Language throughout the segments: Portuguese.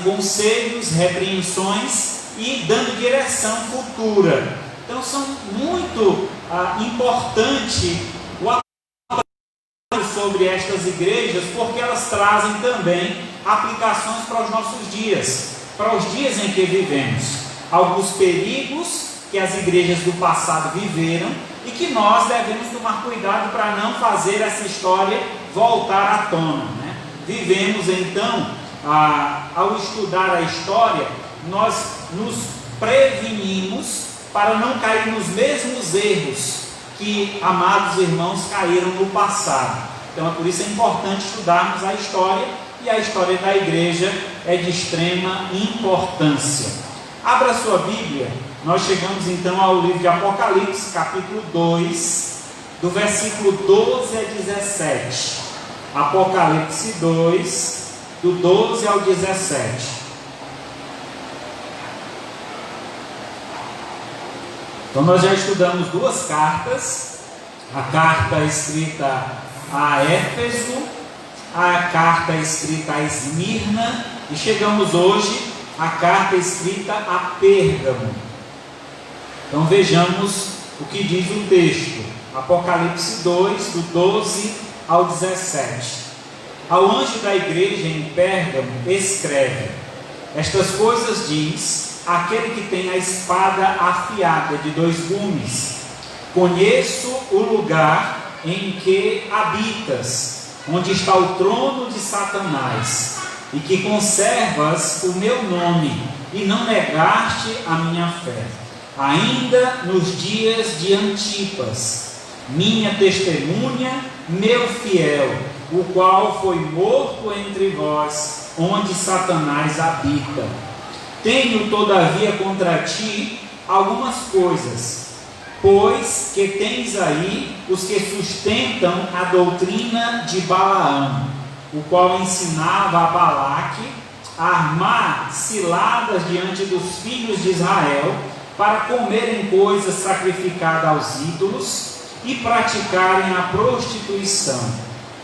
conselhos, repreensões e dando direção futura. Então são muito importante o aprendizado sobre estas igrejas, porque elas trazem também aplicações para os nossos dias, para os dias em que vivemos. Alguns perigos que as igrejas do passado viveram e que nós devemos tomar cuidado para não fazer essa história voltar à tona, né? Vivemos então, ao estudar a história, nós nos prevenimos para não cair nos mesmos erros que amados irmãos caíram no passado. Então é por isso importante estudarmos a história, e a história da igreja é de extrema importância. Abra sua Bíblia, nós chegamos então ao livro de Apocalipse, capítulo 2, do versículo 12 a 17. Apocalipse 2, do 12 ao 17. Então nós já estudamos duas cartas, a carta escrita a Éfeso, a carta escrita a Esmirna, e chegamos hoje à carta escrita a Pérgamo. Então vejamos o que diz o texto, Apocalipse 2, do 12 ao 17. Ao anjo da igreja em Pérgamo escreve: estas coisas diz aquele que tem a espada afiada de 2 gumes. Conheço o lugar em que habitas, onde está o trono de Satanás, e que conservas o meu nome, e não negaste a minha fé, ainda nos dias de Antipas, minha testemunha, meu fiel, o qual foi morto entre vós, onde Satanás habita. Tenho, todavia, contra ti algumas coisas, pois que tens aí os que sustentam a doutrina de Balaão, o qual ensinava a Balaque a armar ciladas diante dos filhos de Israel, para comerem coisas sacrificadas aos ídolos e praticarem a prostituição.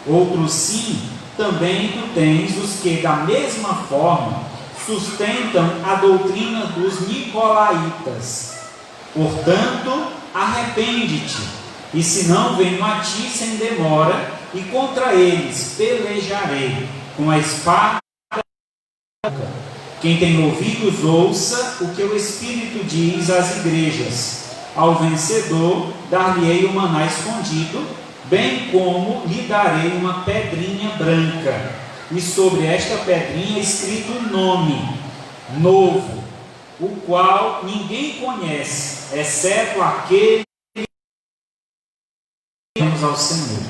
Outros sim, também tu tens os que da mesma forma sustentam a doutrina dos nicolaítas. Portanto, arrepende-te, e se não venho a ti sem demora, e contra eles pelejarei com a espada da boca. Quem tem ouvidos, ouça o que o Espírito diz às igrejas. Ao vencedor dar-lhe-ei o maná escondido, bem como lhe darei uma pedrinha branca, e sobre esta pedrinha escrito um nome novo, o qual ninguém conhece, exceto aquele que temos ao Senhor.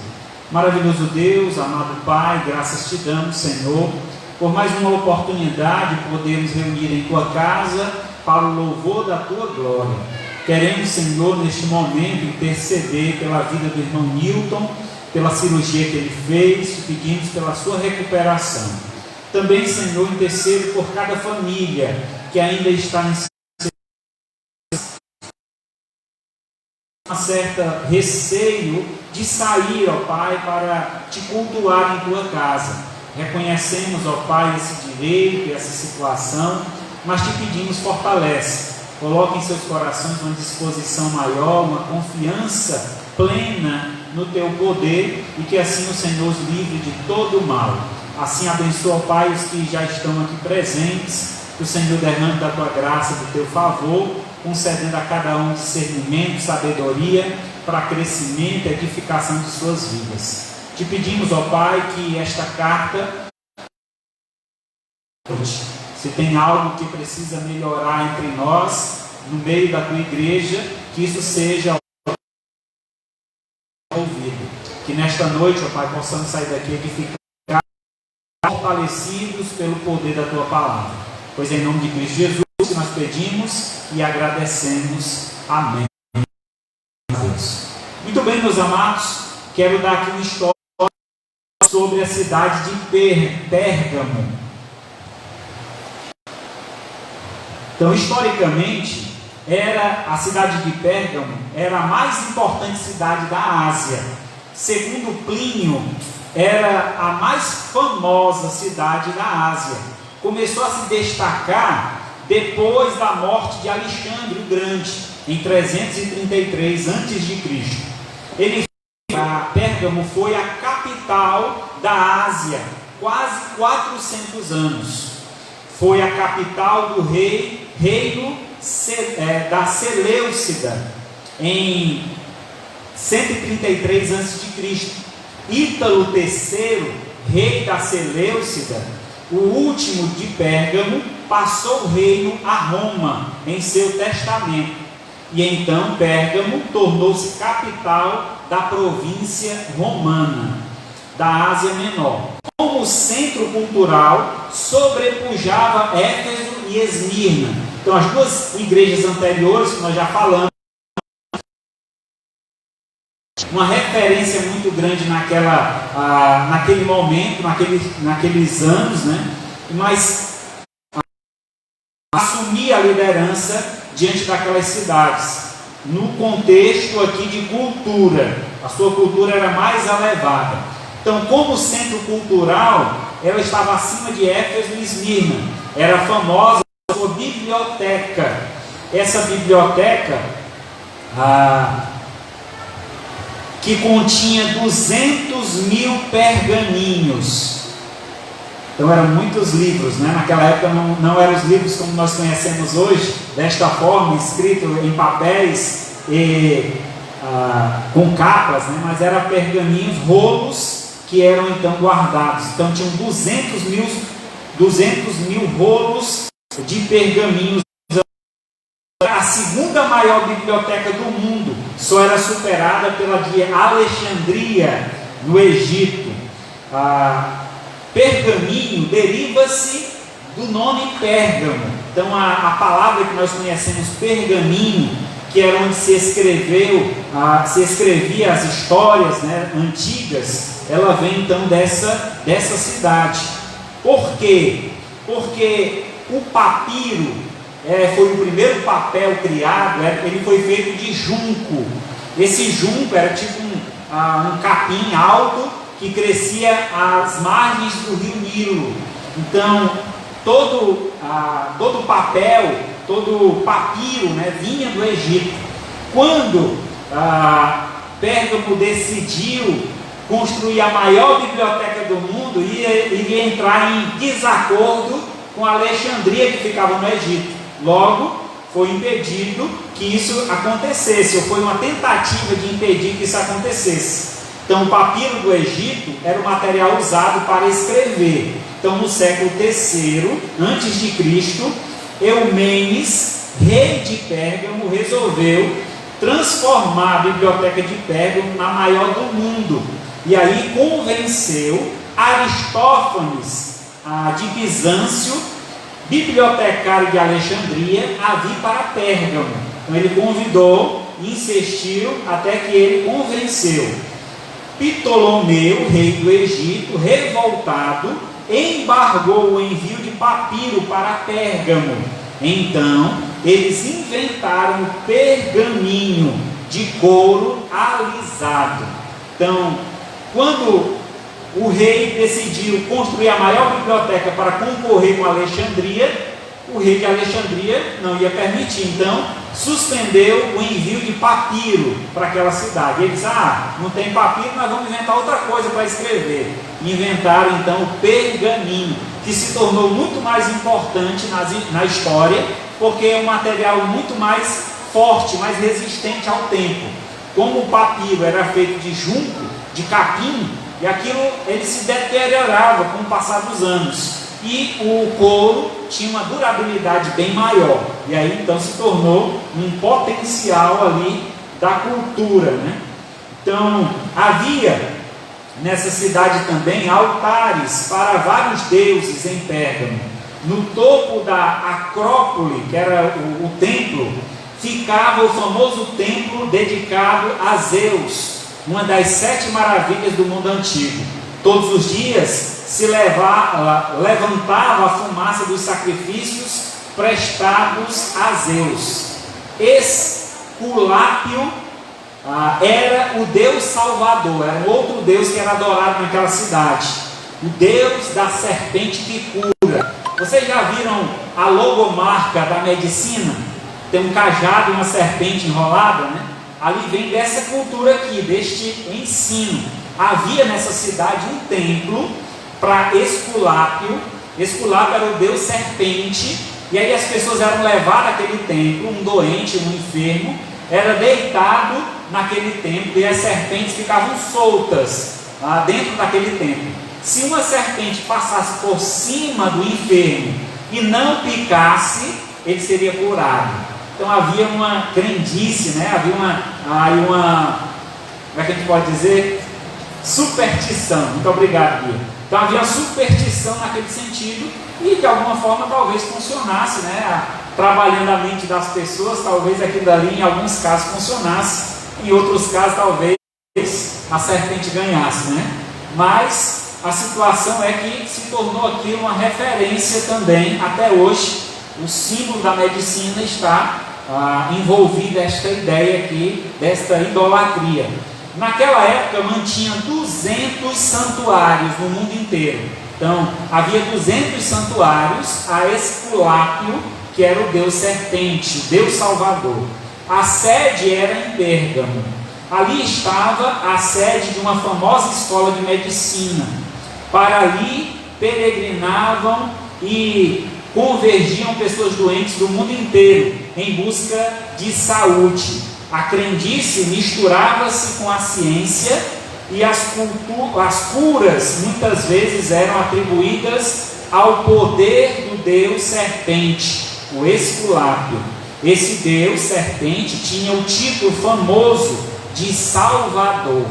Maravilhoso Deus, amado Pai, graças te damos, Senhor, por mais uma oportunidade de podermos reunir em tua casa para o louvor da tua glória. Queremos, Senhor, neste momento interceder pela vida do irmão Newton, pela cirurgia que ele fez, te pedimos pela sua recuperação. Também, Senhor, intercedo por cada família que ainda está em uma certa receio de sair, ó Pai, para te cultuar em tua casa. Reconhecemos, ó Pai, esse direito e essa situação, mas te pedimos, fortalece, coloque em seus corações uma disposição maior, uma confiança plena no teu poder, e que assim o Senhor os livre de todo o mal. Assim abençoa, ó Pai, os que já estão aqui presentes, que o Senhor derrame da tua graça, do teu favor, concedendo a cada um discernimento, sabedoria, para crescimento e edificação de suas vidas. Te pedimos, ó Pai, que esta carta, se tem algo que precisa melhorar entre nós, no meio da tua igreja, que isso seja ouvido. Que nesta noite, ó Pai, possamos sair daqui edificados, fortalecidos pelo poder da tua palavra. Pois em nome de Cristo Jesus que nós pedimos e agradecemos. Amém. Muito bem, meus amados, quero dar aqui uma história sobre a cidade de Pérgamo. Então, historicamente, a cidade de Pérgamo era a mais importante cidade da Ásia. Segundo Plínio, era a mais famosa cidade da Ásia. começou a se destacar depois da morte de Alexandre o Grande, em 333 a.C. Pérgamo foi a capital da Ásia, quase 400 anos. Foi a capital do reino da Seleucida, em 133 a.C. Ítalo III, rei da Seleucida, o último de Pérgamo, passou o reino a Roma em seu testamento. E então Pérgamo tornou-se capital da província romana, da Ásia Menor. Como centro cultural, sobrepujava Éfeso e Esmirna. Então, as duas igrejas anteriores que nós já falamos, uma referência muito grande naquele momento, naqueles anos, né? Mas assumia a liderança diante daquelas cidades, no contexto aqui de cultura. A sua cultura era mais elevada. Então, como centro cultural, ela estava acima de Éfeso e Esmirna. Era famosa a sua biblioteca. Essa biblioteca que continha 200.000 pergaminhos. Então eram muitos livros, né? Naquela época não eram os livros como nós conhecemos hoje, desta forma, escrito em papéis e com capas, né? Mas eram pergaminhos, rolos que eram então guardados. Então tinham 200.000 rolos de pergaminhos. A segunda maior biblioteca do mundo só era superada pela de Alexandria, no Egito. Pergaminho deriva-se do nome Pérgamo. Então a palavra que nós conhecemos, pergaminho, que era onde se escrevia as histórias, né, antigas, ela vem então dessa cidade. Por quê? Porque o papiro foi o primeiro papel criado, ele foi feito de junco. Esse junco era tipo um capim alto que crescia às margens do rio Nilo. Então, todo papel, todo papiro, né, vinha do Egito. Quando Pérgamo decidiu construir a maior biblioteca do mundo, iria entrar em desacordo com Alexandria, que ficava no Egito. Logo, foi impedido que isso acontecesse, ou foi uma tentativa de impedir que isso acontecesse. Então, o papiro do Egito era o material usado para escrever. Então, no século III a.C., Eumenes, rei de Pérgamo, resolveu transformar a biblioteca de Pérgamo na maior do mundo. E aí convenceu Aristófanes, de Bizâncio, bibliotecário de Alexandria, a vir para Pérgamo. Então, ele convidou, insistiu, até que ele convenceu. Ptolomeu, rei do Egito, revoltado, embargou o envio de papiro para Pérgamo. Então, eles inventaram o pergaminho de couro alisado. Então, quando o rei decidiu construir a maior biblioteca para concorrer com Alexandria, o rei de Alexandria não ia permitir. Então, suspendeu o envio de papiro para aquela cidade. Eles não tem papiro, nós vamos inventar outra coisa para escrever. Inventaram então o pergaminho, que se tornou muito mais importante na história, porque é um material muito mais forte, mais resistente ao tempo. Como o papiro era feito de junco, de capim, e aquilo ele se deteriorava com o passar dos anos. E o couro tinha uma durabilidade bem maior. E aí então se tornou um potencial ali da cultura, né? Então havia nessa cidade também altares para vários deuses em Pérgamo. No topo da Acrópole, que era o templo, ficava o famoso templo dedicado a Zeus, uma das 7 maravilhas do mundo antigo. Todos os dias se levantava a fumaça dos sacrifícios prestados a Zeus. Esculápio era o Deus Salvador, era um outro Deus que era adorado naquela cidade, o Deus da serpente que cura. Vocês já viram a logomarca da medicina? Tem um cajado e uma serpente enrolada, né? Ali vem dessa cultura aqui, deste ensino. Havia nessa cidade um templo para Esculápio. Esculápio era o deus serpente, e aí as pessoas eram levadas àquele templo, um doente, um enfermo, era deitado naquele templo, e as serpentes ficavam soltas dentro daquele templo. Se uma serpente passasse por cima do enfermo e não picasse, ele seria curado. Então havia uma crendice, né? Havia uma, como é que a gente pode dizer? Superstição. Muito obrigado, Bia. Então havia uma superstição naquele sentido, e de alguma forma talvez funcionasse, né? Trabalhando a mente das pessoas, talvez aquilo dali em alguns casos funcionasse, em outros casos talvez a serpente ganhasse, né? Mas a situação é que se tornou aqui uma referência também, até hoje. O símbolo da medicina está envolvido esta ideia aqui, desta idolatria. Naquela época mantinha 200 santuários no mundo inteiro. Então havia 200 santuários a Esculápio, que era o deus serpente, o deus salvador. A sede era em Pérgamo. Ali estava a sede de uma famosa escola de medicina. Para ali peregrinavam e convergiam pessoas doentes do mundo inteiro em busca de saúde. A crendice misturava-se com a ciência, e as curas muitas vezes eram atribuídas ao poder do deus serpente, o Esculápio. Esse deus serpente tinha o título famoso de Salvador.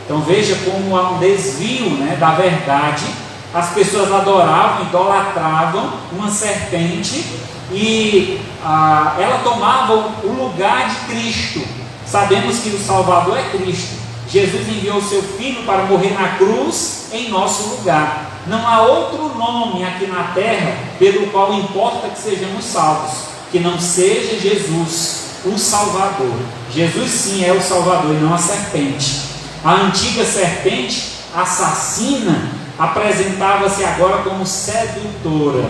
Então veja como há um desvio, né, da verdade. As pessoas adoravam, idolatravam uma serpente, e ela tomava o lugar de Cristo. Sabemos que o Salvador é Cristo. Jesus enviou seu Filho para morrer na cruz em nosso lugar. Não há outro nome aqui na terra pelo qual importa que sejamos salvos, que não seja Jesus, o Salvador. Jesus sim é o Salvador e não a serpente. A antiga serpente assassina apresentava-se agora como sedutora.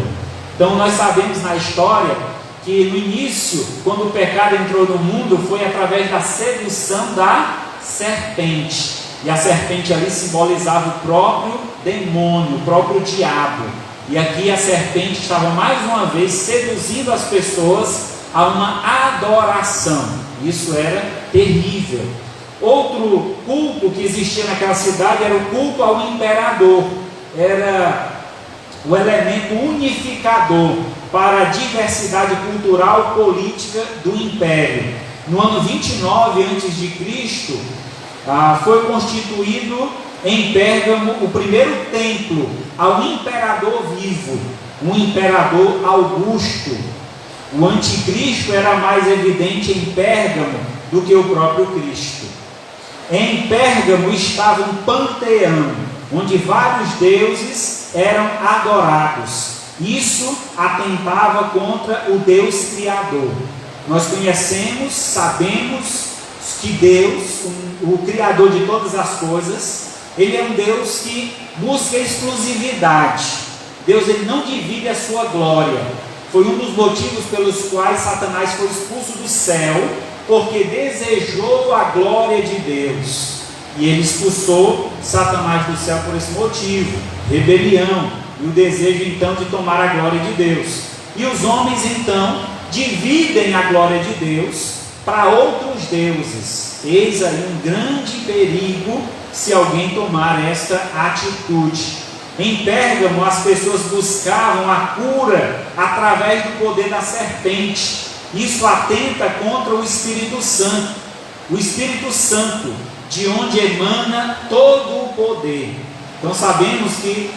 Então nós sabemos na história que no início, quando o pecado entrou no mundo, foi através da sedução da serpente. E a serpente ali simbolizava o próprio demônio, o próprio diabo. E aqui a serpente estava mais uma vez seduzindo as pessoas a uma adoração. Isso era terrível. Outro culto que existia naquela cidade era o culto ao imperador. Era o elemento unificador para a diversidade cultural e política do império. No ano 29 a.C., foi constituído em Pérgamo o primeiro templo ao imperador vivo, um imperador Augusto. O anticristo era mais evidente em Pérgamo do que o próprio Cristo. Em Pérgamo estava um panteão, onde vários deuses eram adorados. Isso atentava contra o Deus Criador. Nós conhecemos, sabemos que Deus, o Criador de todas as coisas, Ele é um Deus que busca exclusividade. Deus, Ele não divide a sua glória. Foi um dos motivos pelos quais Satanás foi expulso do céu, porque desejou a glória de Deus. E ele expulsou Satanás do céu por esse motivo, rebelião, e o desejo então de tomar a glória de Deus. E os homens então dividem a glória de Deus para outros deuses. Eis aí um grande perigo se alguém tomar esta atitude. Em Pérgamo as pessoas buscavam a cura através do poder da serpente. Isso atenta contra o Espírito Santo. O Espírito Santo, de onde emana todo o poder. Então sabemos que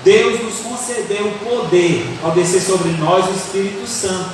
Deus nos concedeu o poder ao descer sobre nós o Espírito Santo.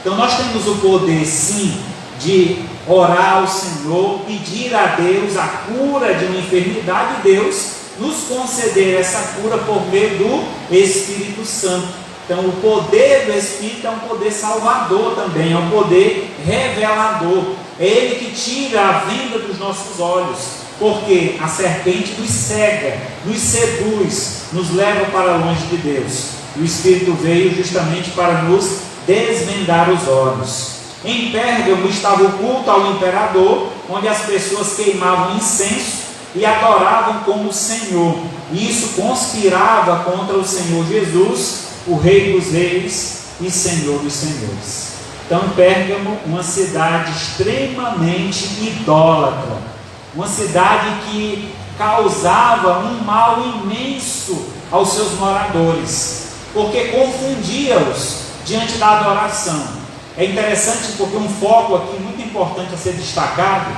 Então nós temos o poder sim de orar ao Senhor, pedir a Deus a cura de uma enfermidade, e Deus nos conceder essa cura por meio do Espírito Santo. Então o poder do Espírito é um poder salvador também, é um poder revelador. É Ele que tira a venda dos nossos olhos, porque a serpente nos cega, nos seduz, nos leva para longe de Deus. E o Espírito veio justamente para nos desvendar os olhos. Em Pérgamo estava o culto ao imperador, onde as pessoas queimavam incenso e adoravam como Senhor. E isso conspirava contra o Senhor Jesus, o Rei dos Reis e Senhor dos Senhores. Então, Pérgamo, uma cidade extremamente idólatra, uma cidade que causava um mal imenso aos seus moradores, porque confundia-os diante da adoração. É interessante porque um foco aqui muito importante a ser destacado,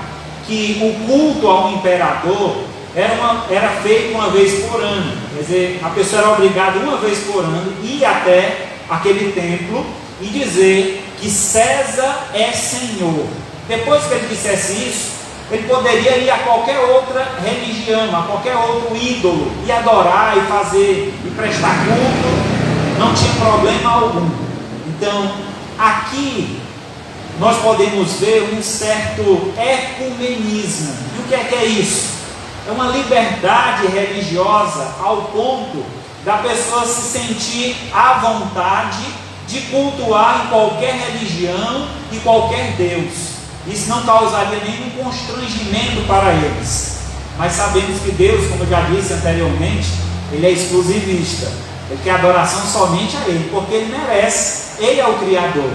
que o culto ao imperador era feito uma vez por ano. Quer dizer, a pessoa era obrigada uma vez por ano ir até aquele templo e dizer que César é Senhor. Depois que ele dissesse isso, ele poderia ir a qualquer outra religião, a qualquer outro ídolo, e adorar, e fazer, e prestar culto, não tinha problema algum. Então, aqui nós podemos ver um certo ecumenismo. E o que é isso? É uma liberdade religiosa ao ponto da pessoa se sentir à vontade de cultuar em qualquer religião e qualquer Deus. Isso não causaria nenhum constrangimento para eles. Mas sabemos que Deus, como eu já disse anteriormente, Ele é exclusivista. Ele quer adoração somente a Ele, porque Ele merece. Ele é o Criador.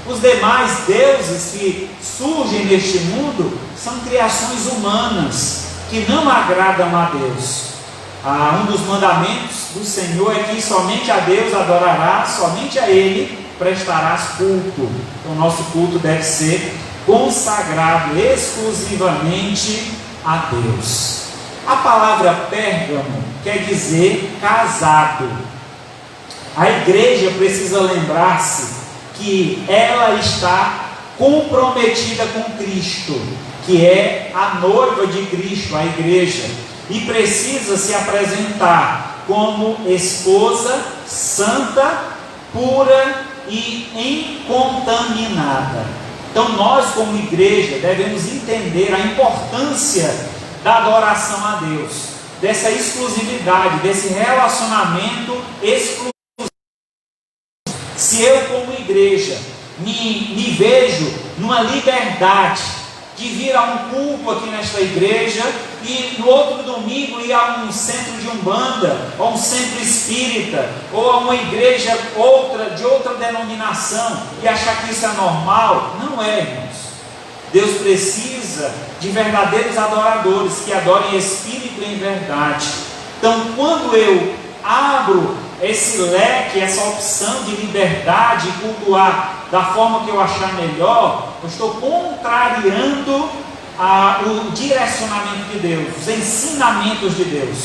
Os demais deuses que surgem neste mundo são criações humanas que não agradam a Deus. Um dos mandamentos do Senhor é que somente a Deus adorarás, somente a Ele prestarás culto. Então, nosso culto deve ser consagrado exclusivamente a Deus. A palavra Pérgamo quer dizer casado. A igreja precisa lembrar-se que ela está comprometida com Cristo, que é a noiva de Cristo, a igreja, e precisa se apresentar como esposa santa, pura e incontaminada. Então nós, como igreja, devemos entender a importância da adoração a Deus, dessa exclusividade, desse relacionamento exclusivo. Se eu, como igreja, me vejo numa liberdade de vir a um culto aqui nesta igreja e no outro domingo ir a um centro de umbanda, ou um centro espírita, ou a uma igreja de outra denominação e achar que isso é normal, não é, irmãos. Deus precisa de verdadeiros adoradores que adorem espírito e em verdade. Então, quando eu abro esse leque, essa opção de liberdade e cultuar da forma que eu achar melhor, eu estou contrariando o direcionamento de Deus, os ensinamentos de Deus.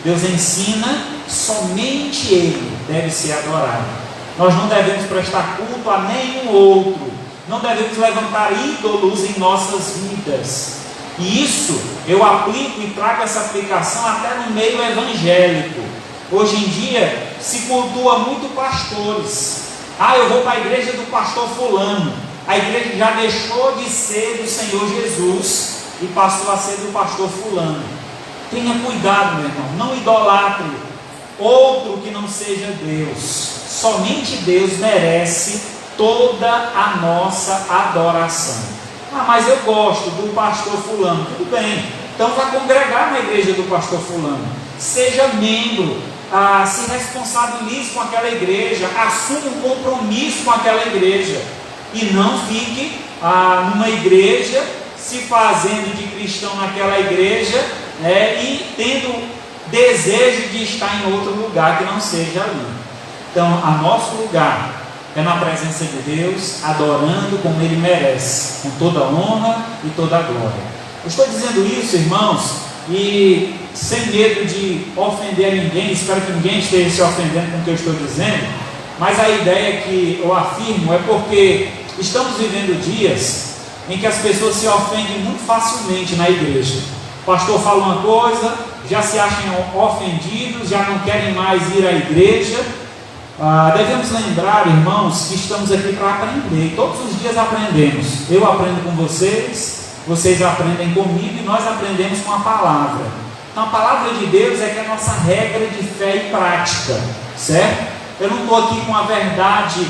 Deus ensina, somente Ele deve ser adorado. Nós não devemos prestar culto a nenhum outro, não devemos levantar ídolos em nossas vidas. E isso eu aplico e trago essa aplicação até no meio evangélico. Hoje em dia se cultua muito pastores. Eu vou para a igreja do pastor fulano. A igreja já deixou de ser do Senhor Jesus e passou a ser do pastor fulano. Tenha cuidado, meu irmão, não idolatre outro que não seja Deus. Somente Deus merece toda a nossa adoração. Mas eu gosto do pastor fulano. Tudo bem, então vá congregar na igreja do pastor fulano. Seja membro, se responsabilize com aquela igreja, assuma um compromisso com aquela igreja e não fique numa igreja se fazendo de cristão naquela igreja, e tendo desejo de estar em outro lugar que não seja ali. Então, nosso lugar é na presença de Deus, adorando como Ele merece, com toda a honra e toda a glória. Eu estou dizendo isso, irmãos, e sem medo de ofender ninguém, espero que ninguém esteja se ofendendo com o que eu estou dizendo, mas a ideia que eu afirmo é porque estamos vivendo dias em que as pessoas se ofendem muito facilmente na igreja. O pastor fala uma coisa, já se acham ofendidos, já não querem mais ir à igreja. Devemos lembrar, irmãos, que estamos aqui para aprender, todos os dias aprendemos. Eu aprendo com vocês, vocês aprendem comigo e nós aprendemos com a palavra. Então a palavra de Deus é que é a nossa regra de fé e prática, certo? Eu não estou aqui com a verdade,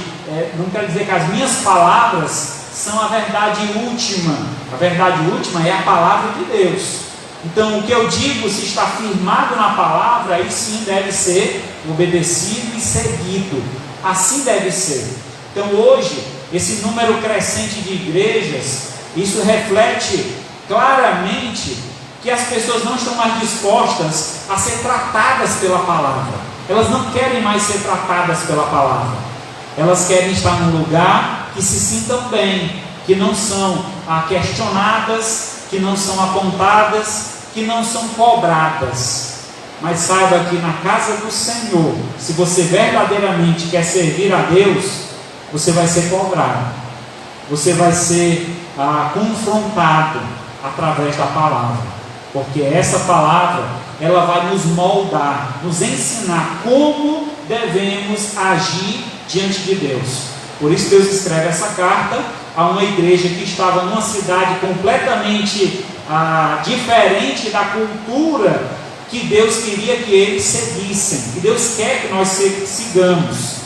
não quero dizer que as minhas palavras são a verdade última. A verdade última é a palavra de Deus. Então, o que eu digo, se está firmado na palavra, aí sim deve ser obedecido e seguido. Assim deve ser. Então, hoje, esse número crescente de igrejas, isso reflete claramente que as pessoas não estão mais dispostas a ser tratadas pela palavra. Elas não querem mais ser tratadas pela palavra. Elas querem estar num lugar que se sintam bem, que não são questionadas, que não são apontadas, que não são cobradas. Mas saiba que na casa do Senhor, se você verdadeiramente quer servir a Deus, você vai ser cobrado, você vai ser confrontado através da palavra, porque essa palavra, ela vai nos moldar, nos ensinar como devemos agir diante de Deus. Por isso Deus escreve essa carta a uma igreja que estava numa cidade completamente diferente da cultura que Deus queria que eles seguissem, que Deus quer que nós sigamos.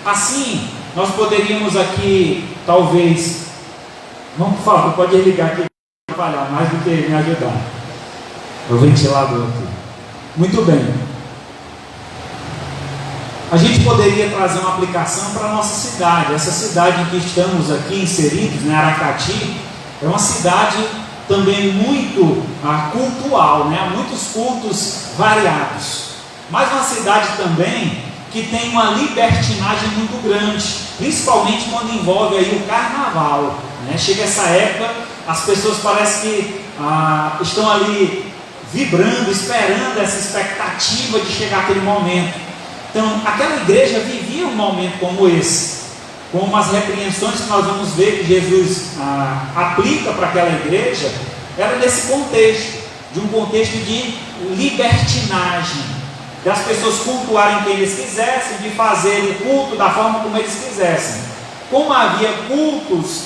Assim, nós poderíamos aqui, talvez, vamos, por favor, pode ligar aqui para trabalhar mais do que me ajudar. O ventilador aqui. Muito bem. A gente poderia trazer uma aplicação para a nossa cidade. Essa cidade em que estamos aqui inseridos, né, Aracati, é uma cidade também muito cultual, né? Há muitos cultos variados. Mas uma cidade também que tem uma libertinagem muito grande, principalmente quando envolve aí o carnaval, né? Chega essa época, as pessoas parecem que estão ali vibrando, esperando essa expectativa de chegar aquele momento. Então, aquela igreja vivia um momento como esse, com umas repreensões que nós vamos ver que Jesus aplica para aquela igreja, era nesse contexto, de um contexto de libertinagem, das pessoas cultuarem quem eles quisessem, de fazer o culto da forma como eles quisessem. Como havia cultos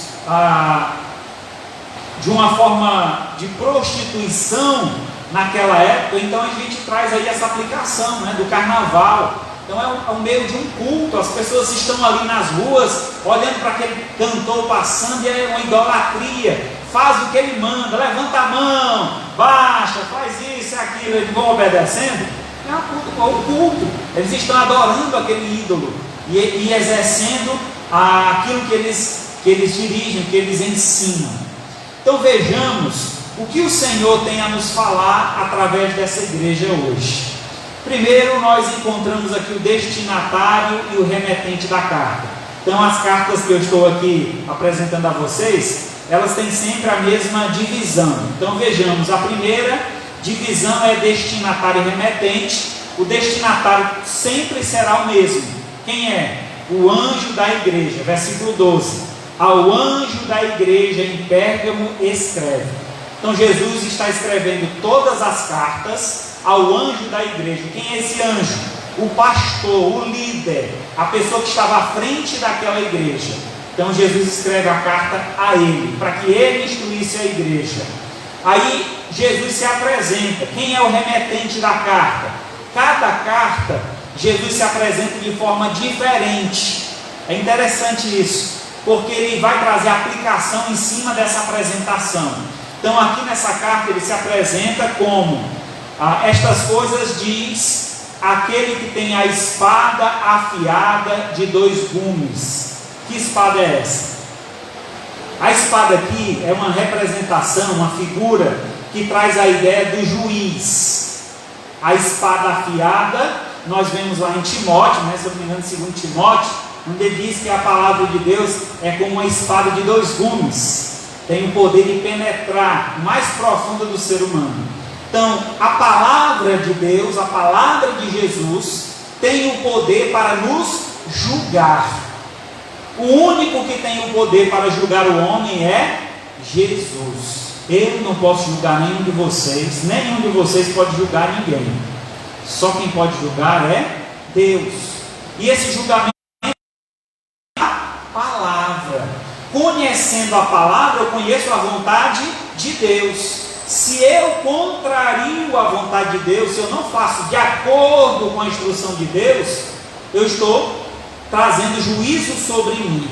de uma forma de prostituição naquela época, então a gente traz aí essa aplicação, né, do carnaval. Então é um meio de um culto, as pessoas estão ali nas ruas, olhando para aquele cantor passando, e é uma idolatria, faz o que ele manda, levanta a mão, baixa, faz isso e aquilo, eles vão obedecendo. É o culto, eles estão adorando aquele ídolo, e exercendo aquilo que eles dirigem, que eles ensinam. Então vejamos o que o Senhor tem a nos falar através dessa igreja hoje. Primeiro, nós encontramos aqui o destinatário e o remetente da carta. Então, as cartas que eu estou aqui apresentando a vocês, elas têm sempre a mesma divisão. Então, vejamos, a primeira divisão é destinatário e remetente. O destinatário sempre será o mesmo. Quem é? O anjo da igreja, versículo 12. Ao anjo da igreja em Pérgamo escreve. Então, Jesus está escrevendo todas as cartas ao anjo da igreja. Quem é esse anjo? O pastor, o líder, a pessoa que estava à frente daquela igreja. Então Jesus escreve a carta a ele, para que ele instruísse a igreja. Aí Jesus se apresenta. Quem é o remetente da carta? Cada carta, Jesus se apresenta de forma diferente. É interessante isso, porque ele vai trazer aplicação em cima dessa apresentação. Então aqui nessa carta ele se apresenta como: estas coisas diz aquele que tem a espada afiada de 2 gumes. Que espada é essa? A espada aqui é uma representação, uma figura que traz a ideia do juiz. A espada afiada, nós vemos lá em Timóteo, né, se eu não me engano, 2 Timóteo, onde ele diz que a palavra de Deus é como uma espada de 2 gumes. Tem o poder de penetrar o mais profundo do ser humano. Então, a palavra de Deus, a palavra de Jesus, tem o poder para nos julgar. O único que tem o poder para julgar o homem é Jesus. Eu não posso julgar nenhum de vocês pode julgar ninguém. Só quem pode julgar é Deus. E esse julgamento é a palavra. Conhecendo a palavra, eu conheço a vontade de Deus. Se eu contrario a vontade de Deus, se eu não faço de acordo com a instrução de Deus, eu estou trazendo juízo sobre mim.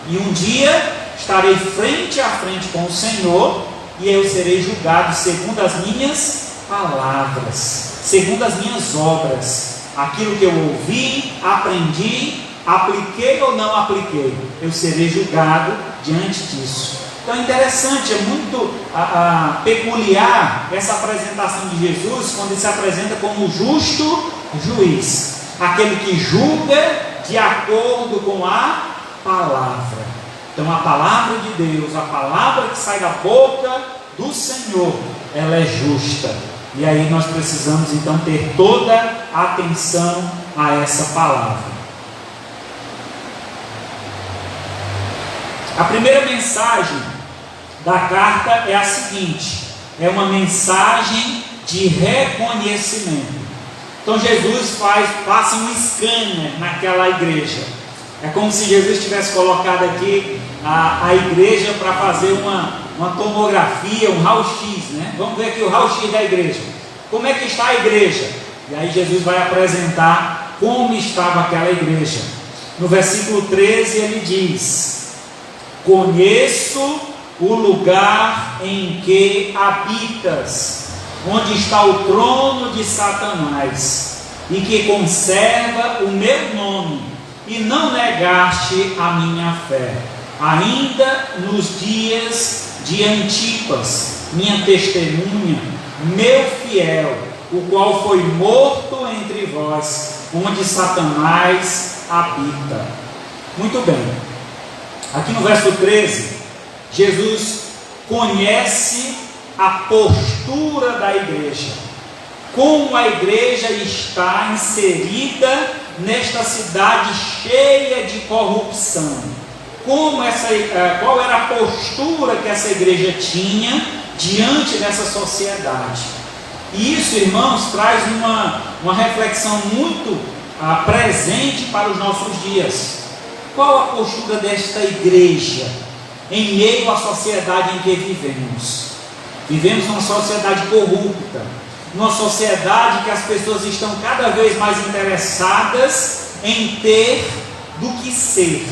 E um dia estarei frente a frente com o Senhor, e eu serei julgado segundo as minhas palavras, segundo as minhas obras. Aquilo que eu ouvi, aprendi, apliquei ou não apliquei, eu serei julgado diante disso. Então é interessante, é muito peculiar essa apresentação de Jesus, quando ele se apresenta como justo juiz, aquele que julga de acordo com a palavra. Então a palavra de Deus, a palavra que sai da boca do Senhor, ela é justa. E aí nós precisamos então ter toda a atenção a essa palavra. A primeira mensagem da carta é a seguinte: é uma mensagem de reconhecimento. Então Jesus passa um scanner naquela igreja. É como se Jesus tivesse colocado aqui a igreja para fazer uma tomografia, um raio-x, né? Vamos ver aqui o raio-x da igreja. Como é que está a igreja? E aí Jesus vai apresentar como estava aquela igreja. No versículo 13 ele diz: conheço o lugar em que habitas, onde está o trono de Satanás, e que conserva o meu nome, e não negaste a minha fé, ainda nos dias de Antipas, minha testemunha, meu fiel, o qual foi morto entre vós, onde Satanás habita. Muito bem, aqui no verso 13, Jesus conhece a postura da igreja, como a igreja está inserida nesta cidade cheia de corrupção, qual era a postura que essa igreja tinha diante dessa sociedade. E isso, irmãos, traz uma reflexão muito presente para os nossos dias. Qual a postura desta igreja em meio à sociedade em que vivemos? Vivemos numa sociedade corrupta, numa sociedade que as pessoas estão cada vez mais interessadas em ter do que ser,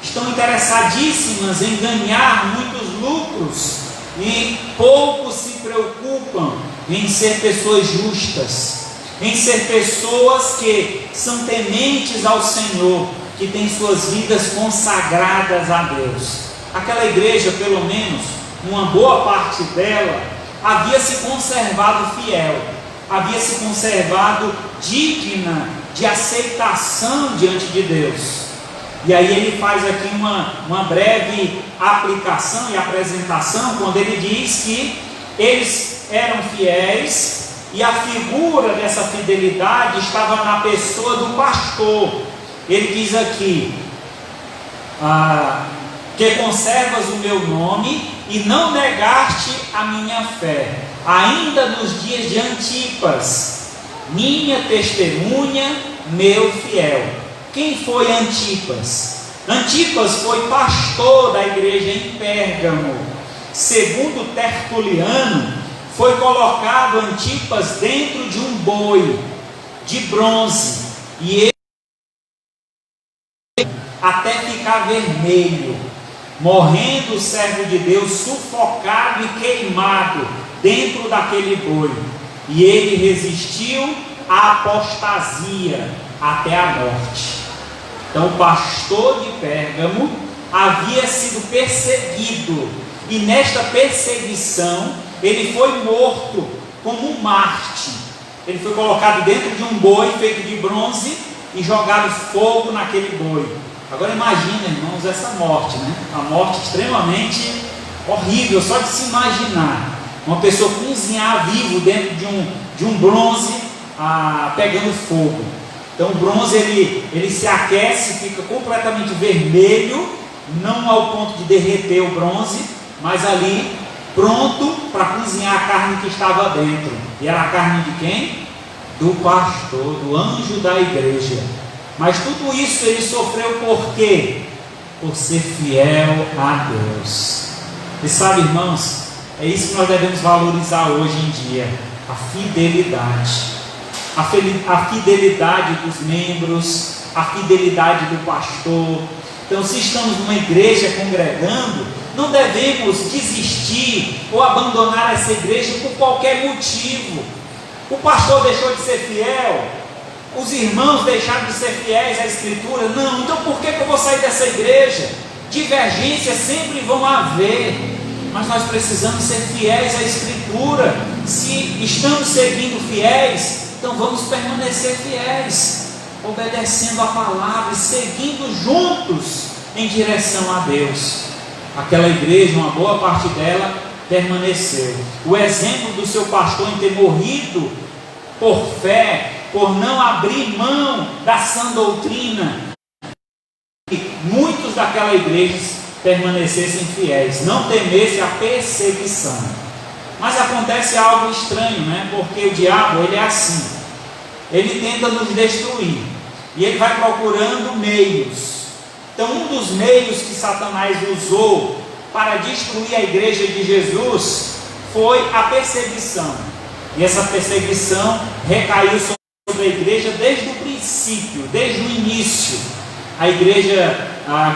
estão interessadíssimas em ganhar muitos lucros e poucos se preocupam em ser pessoas justas, em ser pessoas que são tementes ao Senhor, que têm suas vidas consagradas a Deus. Aquela igreja, pelo menos uma boa parte dela, havia se conservado fiel, havia se conservado digna de aceitação diante de Deus. E aí ele faz aqui uma breve aplicação e apresentação, quando ele diz que eles eram fiéis, e a figura dessa fidelidade estava na pessoa do pastor. Ele diz aqui, que conservas o meu nome e não negaste a minha fé, ainda nos dias de Antipas, minha testemunha, meu fiel. Quem foi Antipas? Antipas foi pastor da igreja em Pérgamo. Segundo Tertuliano, foi colocado Antipas dentro de um boi de bronze, e ele até ficar vermelho, morrendo o servo de Deus sufocado e queimado dentro daquele boi. E ele resistiu à apostasia até a morte. Então o pastor de Pérgamo havia sido perseguido, e nesta perseguição ele foi morto como um mártir. Ele foi colocado dentro de um boi feito de bronze e jogado fogo naquele boi. Agora imagina, irmãos, essa morte, né? A morte extremamente horrível, só de se imaginar uma pessoa cozinhar vivo dentro de um bronze pegando fogo. Então o bronze ele se aquece, fica completamente vermelho, não ao ponto de derreter o bronze, mas ali pronto para cozinhar a carne que estava dentro. E era a carne de quem? Do pastor, do anjo da igreja. Mas tudo isso ele sofreu por quê? Por ser fiel a Deus. E sabe, irmãos, é isso que nós devemos valorizar hoje em dia, a fidelidade. a fidelidade dos membros, a fidelidade do pastor. Então, se estamos numa igreja congregando, não devemos desistir ou abandonar essa igreja por qualquer motivo. O pastor deixou de ser fiel, os irmãos deixaram de ser fiéis à Escritura. Não, então por que eu vou sair dessa igreja? Divergências sempre vão haver, mas nós precisamos ser fiéis à Escritura. Se estamos seguindo fiéis, então vamos permanecer fiéis, obedecendo a palavra e seguindo juntos em direção a Deus. Aquela igreja, uma boa parte dela permaneceu. O exemplo do seu pastor em ter morrido por fé, por não abrir mão da sã doutrina, e muitos daquela igreja permanecessem fiéis, não temessem a perseguição. Mas acontece algo estranho, né? Porque o diabo, ele é assim, ele tenta nos destruir, e ele vai procurando meios. Então, um dos meios que Satanás usou para destruir a igreja de Jesus foi a perseguição. E essa perseguição recaiu sobre a igreja desde o princípio, desde o início. A igreja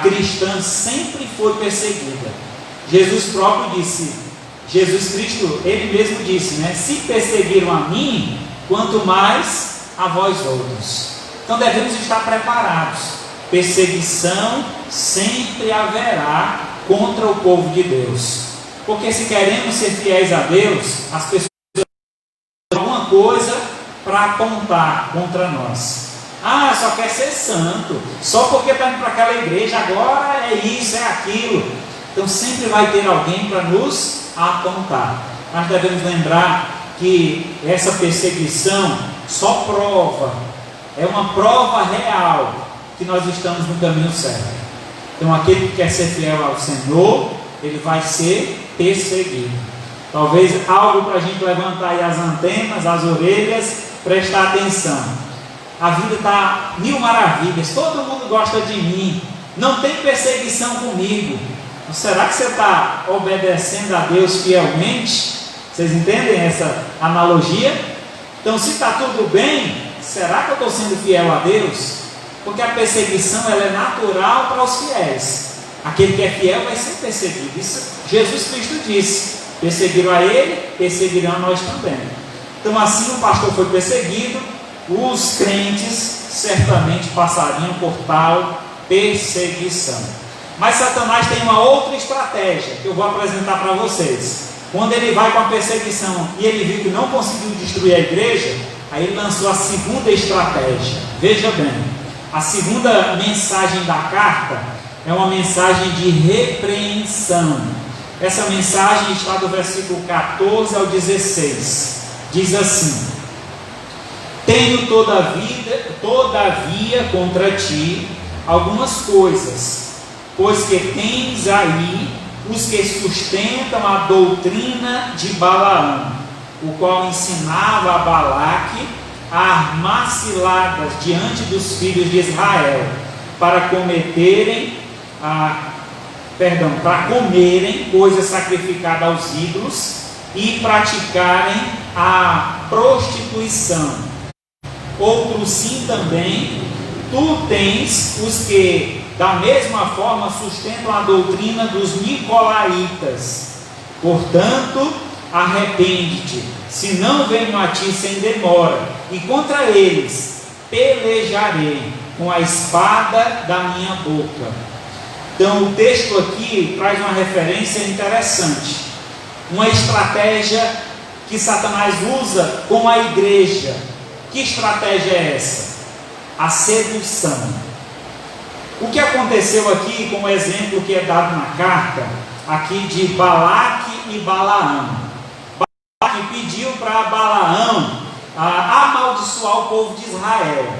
cristã sempre foi perseguida. Jesus próprio disse, Jesus Cristo, ele mesmo disse, né? Se perseguiram a mim, quanto mais a vós outros. Então devemos estar preparados. Perseguição sempre haverá contra o povo de Deus, porque se queremos ser fiéis a Deus, as pessoas têm alguma coisa para apontar contra nós. Ah, só quer ser santo, só porque está indo para aquela igreja, agora é isso, é aquilo. Então sempre vai ter alguém para nos apontar. Nós devemos lembrar que essa perseguição só prova, é uma prova real que nós estamos no caminho certo. Então aquele que quer ser fiel ao Senhor, ele vai ser perseguido. Talvez algo para a gente levantar aí as antenas, as orelhas, prestar atenção. A vida está mil maravilhas, todo mundo gosta de mim, não tem perseguição comigo. Será que você está obedecendo a Deus fielmente? Vocês entendem essa analogia? Então, se está tudo bem, será que eu estou sendo fiel a Deus? Porque a perseguição, ela é natural para os fiéis. Aquele que é fiel vai ser perseguido. Isso Jesus Cristo disse: perseguiram a ele, perseguirão a nós também. Então assim o pastor foi perseguido, os crentes certamente passariam por tal perseguição. Mas Satanás tem uma outra estratégia que eu vou apresentar para vocês. Quando ele vai com a perseguição e ele viu que não conseguiu destruir a igreja, aí ele lançou a segunda estratégia. Veja bem, a segunda mensagem da carta é uma mensagem de repreensão. Essa mensagem está do versículo 14 ao 16. Diz assim: tenho todavia contra ti algumas coisas, pois que tens aí os que sustentam a doutrina de Balaão, o qual ensinava a Balaque a armar ciladas diante dos filhos de Israel, para comerem coisas sacrificadas aos ídolos e praticarem a prostituição. Outros sim também, tu tens os que da mesma forma sustentam a doutrina dos nicolaítas. Portanto, arrepende-te, se não venho a ti sem demora, e contra eles pelejarei com a espada da minha boca. Então o texto aqui traz uma referência interessante, uma estratégia que Satanás usa com a igreja. Que estratégia é essa? A sedução. O que aconteceu aqui, como exemplo que é dado na carta, aqui de Balaque e Balaão. Balaque pediu para Balaão amaldiçoar o povo de Israel.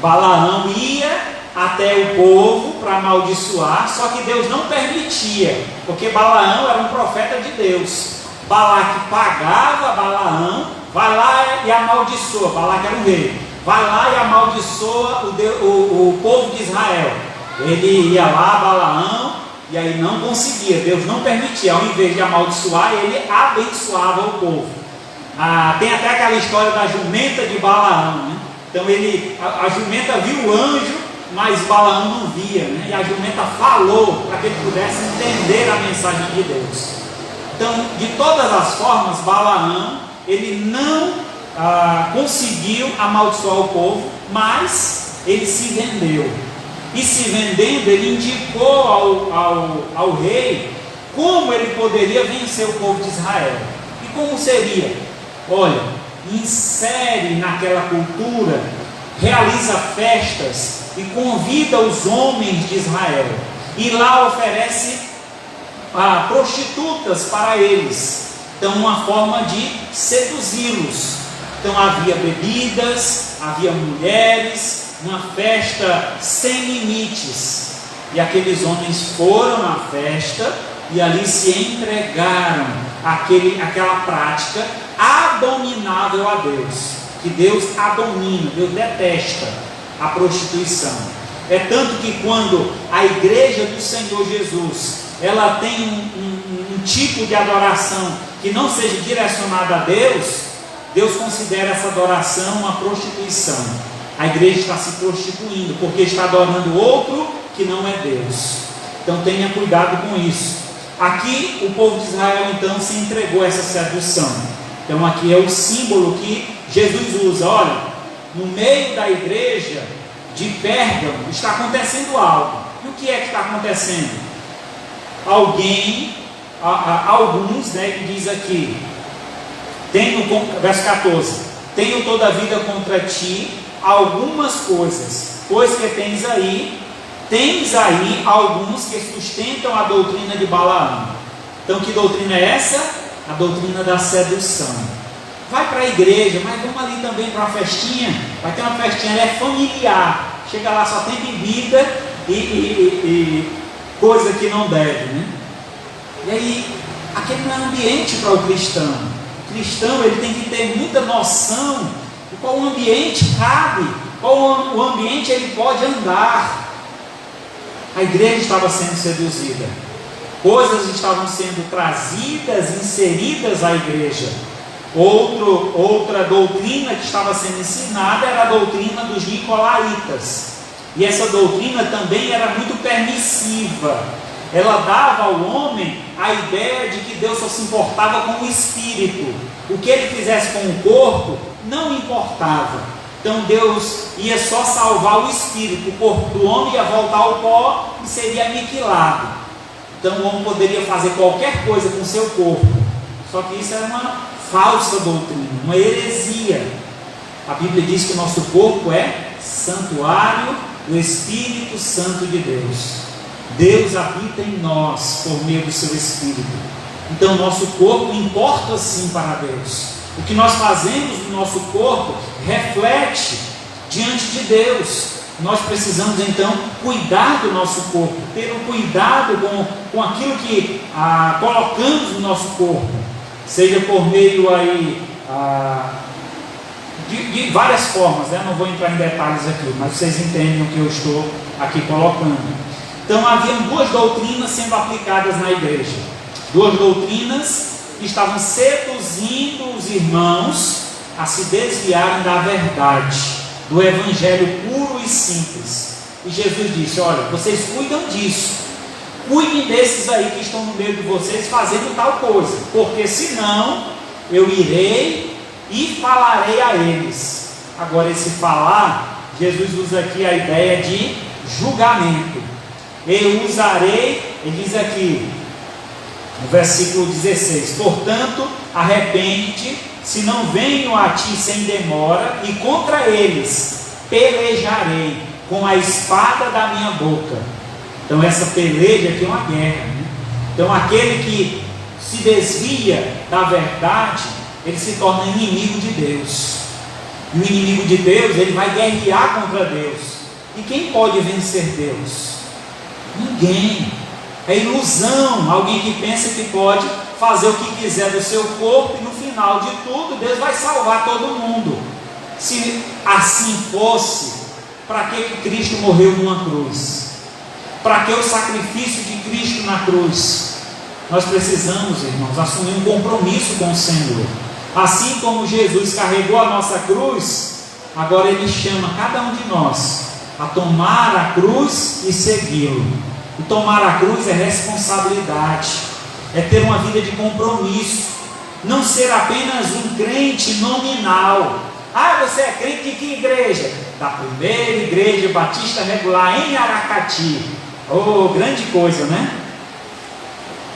Balaão ia até o povo para amaldiçoar, só que Deus não permitia, porque Balaão era um profeta de Deus. Balaque pagava Balaão, vai lá e amaldiçoa. Balaque era um rei. Vai lá e amaldiçoa o povo de Israel. Ele ia lá, Balaão, e aí não conseguia, Deus não permitia. Ao invés de amaldiçoar, ele abençoava o povo. Tem até aquela história da jumenta de Balaão, né? Então a jumenta viu o anjo, mas Balaão não via, né? E a jumenta falou para que ele pudesse entender a mensagem de Deus. Então, de todas as formas, Balaão, ele não conseguiu amaldiçoar o povo, mas ele se vendeu. E se vendendo, ele indicou ao rei como ele poderia vencer o povo de Israel. E como seria? Olha, insere naquela cultura, realiza festas e convida os homens de Israel. E lá oferece prostitutas para eles. Então, uma forma de seduzi-los. Então, havia bebidas, havia mulheres, uma festa sem limites. E aqueles homens foram à festa e ali se entregaram àquela prática abominável a Deus, que Deus abomina, Deus detesta a prostituição. É tanto que quando a igreja do Senhor Jesus, ela tem um tipo de adoração que não seja direcionada a Deus, Deus considera essa adoração uma prostituição. A igreja está se prostituindo, porque está adorando outro que não é Deus. Então tenha cuidado com isso. Aqui o povo de Israel então se entregou a essa sedução. Então aqui é o símbolo que Jesus usa. Olha, no meio da igreja de Pérgamo está acontecendo algo. E o que é que está acontecendo? Alguns, né, que diz aqui, verso 14, tenho toda a vida contra ti algumas coisas, pois que tens aí alguns que sustentam a doutrina de Balaão. Então que doutrina é essa? A doutrina da sedução. Vai para a igreja, mas vamos ali também para uma festinha. Vai ter uma festinha, ela é familiar. Chega lá, só tem bebida e coisa que não deve, né? E aí, aquele não é ambiente para o cristão. O cristão, ele tem que ter muita noção de qual ambiente cabe, qual o ambiente ele pode andar. A igreja estava sendo seduzida, coisas estavam sendo trazidas, inseridas à igreja. Outra doutrina que estava sendo ensinada era a doutrina dos nicolaítas, e essa doutrina também era muito permissiva. Ela dava ao homem a ideia de que Deus só se importava com o espírito, o que ele fizesse com o corpo não importava. Então Deus ia só salvar o espírito, o corpo do homem ia voltar ao pó e seria aniquilado. Então o homem poderia fazer qualquer coisa com o seu corpo, só que isso era uma falsa doutrina, uma heresia. A Bíblia diz que o nosso corpo é santuário do Espírito Santo de Deus. Deus habita em nós por meio do seu Espírito. Então nosso corpo importa sim para Deus. O que nós fazemos no nosso corpo reflete diante de Deus. Nós precisamos então cuidar do nosso corpo, ter um cuidado com aquilo que colocamos no nosso corpo, seja por meio aí de várias formas, né? Não vou entrar em detalhes aqui, mas vocês entendem o que eu estou aqui colocando. Então havia duas doutrinas sendo aplicadas na igreja, duas doutrinas que estavam seduzindo os irmãos a se desviarem da verdade, do evangelho puro e simples. E Jesus disse: olha, vocês cuidam disso, cuidem desses aí que estão no meio de vocês fazendo tal coisa, porque senão eu irei e falarei a eles. Agora esse falar, Jesus usa aqui a ideia de julgamento. Eu usarei, ele diz aqui no versículo 16: portanto, arrepende-te, se não venho a ti sem demora, e contra eles pelejarei com a espada da minha boca. Então essa peleja aqui é uma guerra, né? Então aquele que se desvia da verdade, ele se torna inimigo de Deus. E o inimigo de Deus, ele vai guerrear contra Deus. E quem pode vencer Deus? Ninguém. É ilusão, alguém que pensa que pode fazer o que quiser do seu corpo e no final de tudo Deus vai salvar todo mundo. Se assim fosse, para que Cristo morreu numa cruz? Para que o sacrifício de Cristo na cruz? Nós precisamos, irmãos, assumir um compromisso com o Senhor. Assim como Jesus carregou a nossa cruz, agora Ele chama cada um de nós a tomar a cruz e segui-lo. E tomar a cruz é responsabilidade, é ter uma vida de compromisso, não ser apenas um crente nominal. Ah, você é crente de que igreja? Da Primeira Igreja Batista Regular em Aracati. Oh, grande coisa, né?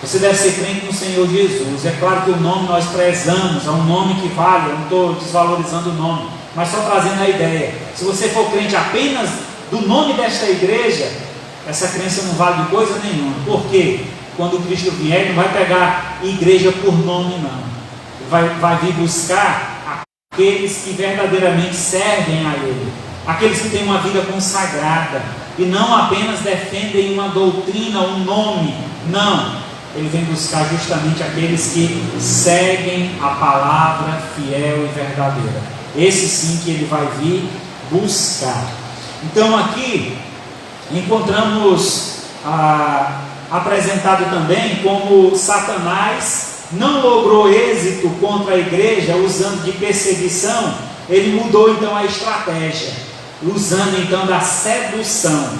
Você deve ser crente no Senhor Jesus. É claro que o nome nós prezamos, é um nome que vale, eu não estou desvalorizando o nome, mas só trazendo a ideia. Se você for crente apenas do nome desta igreja, essa crença não vale de coisa nenhuma. Por quê? Quando Cristo vier, ele não vai pegar igreja por nome, não. Ele vai vir buscar aqueles que verdadeiramente servem a Ele, aqueles que têm uma vida consagrada e não apenas defendem uma doutrina, um nome. Não, Ele vem buscar justamente aqueles que seguem a palavra fiel e verdadeira. Esse sim que Ele vai vir buscar. Então aqui encontramos apresentado também como Satanás não logrou êxito contra a igreja usando de perseguição. Ele mudou então a estratégia, usando então da sedução.